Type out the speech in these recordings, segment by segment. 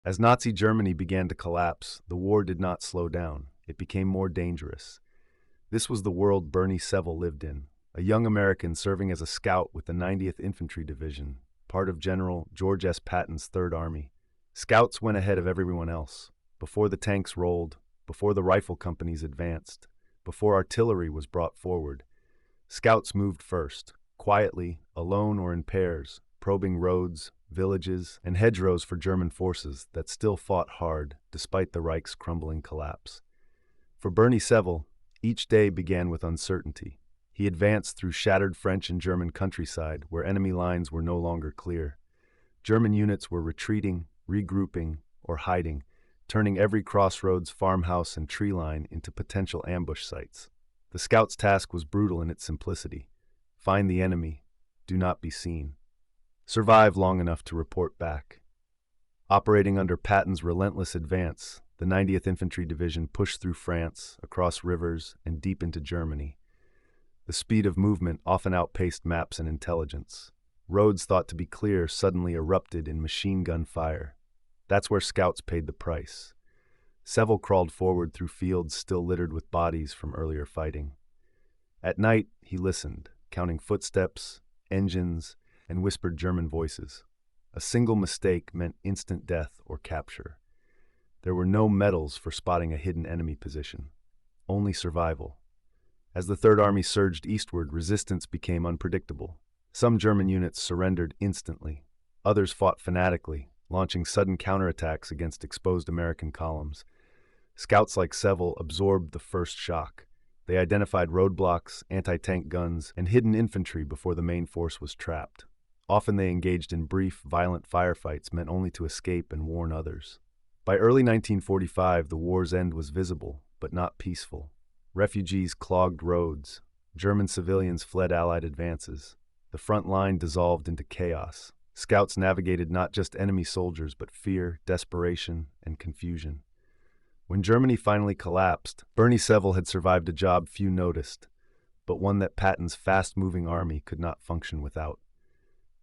As Nazi Germany began to collapse, the war did not slow down. It became more dangerous. This was the world Bernie Sevel lived in, a young American serving as a scout with the 90th Infantry Division, part of General George S. Patton's Third Army. Scouts went ahead of everyone else, before the tanks rolled, before the rifle companies advanced, before artillery was brought forward. Scouts moved first, quietly, alone or in pairs, probing roads, villages, and hedgerows for German forces that still fought hard despite the Reich's crumbling collapse. For Bernie Sevel, each day began with uncertainty. He advanced through shattered French and German countryside where enemy lines were no longer clear. German units were retreating, regrouping, or hiding, turning every crossroads, farmhouse, and tree line into potential ambush sites. The scout's task was brutal in its simplicity. Find the enemy, do not be seen. Survive long enough to report back. Operating under Patton's relentless advance, the 90th Infantry Division pushed through France, across rivers, and deep into Germany. The speed of movement often outpaced maps and intelligence. Roads thought to be clear suddenly erupted in machine gun fire. That's where scouts paid the price. Sevel crawled forward through fields still littered with bodies from earlier fighting. At night, he listened, counting footsteps, engines, and whispered German voices. A single mistake meant instant death or capture. There were no medals for spotting a hidden enemy position, only survival. As the Third Army surged eastward, resistance became unpredictable. Some German units surrendered instantly. Others fought fanatically, launching sudden counterattacks against exposed American columns. Scouts like Sevel absorbed the first shock. They identified roadblocks, anti-tank guns, and hidden infantry before the main force was trapped. Often they engaged in brief, violent firefights meant only to escape and warn others. By early 1945, the war's end was visible, but not peaceful. Refugees clogged roads. German civilians fled Allied advances. The front line dissolved into chaos. Scouts navigated not just enemy soldiers, but fear, desperation, and confusion. When Germany finally collapsed, Bernie Sevel had survived a job few noticed, but one that Patton's fast-moving army could not function without.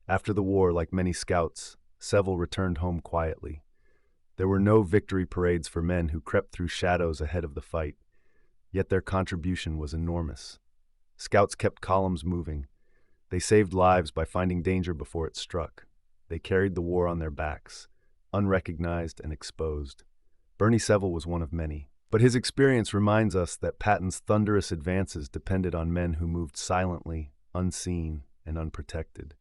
After the war, like many scouts, Sevel returned home quietly. There were no victory parades for men who crept through shadows ahead of the fight, yet their contribution was enormous. Scouts kept columns moving. They saved lives by finding danger before it struck. They carried the war on their backs, unrecognized and exposed. Bernie Sevel was one of many, but his experience reminds us that Patton's thunderous advances depended on men who moved silently, unseen, and unprotected.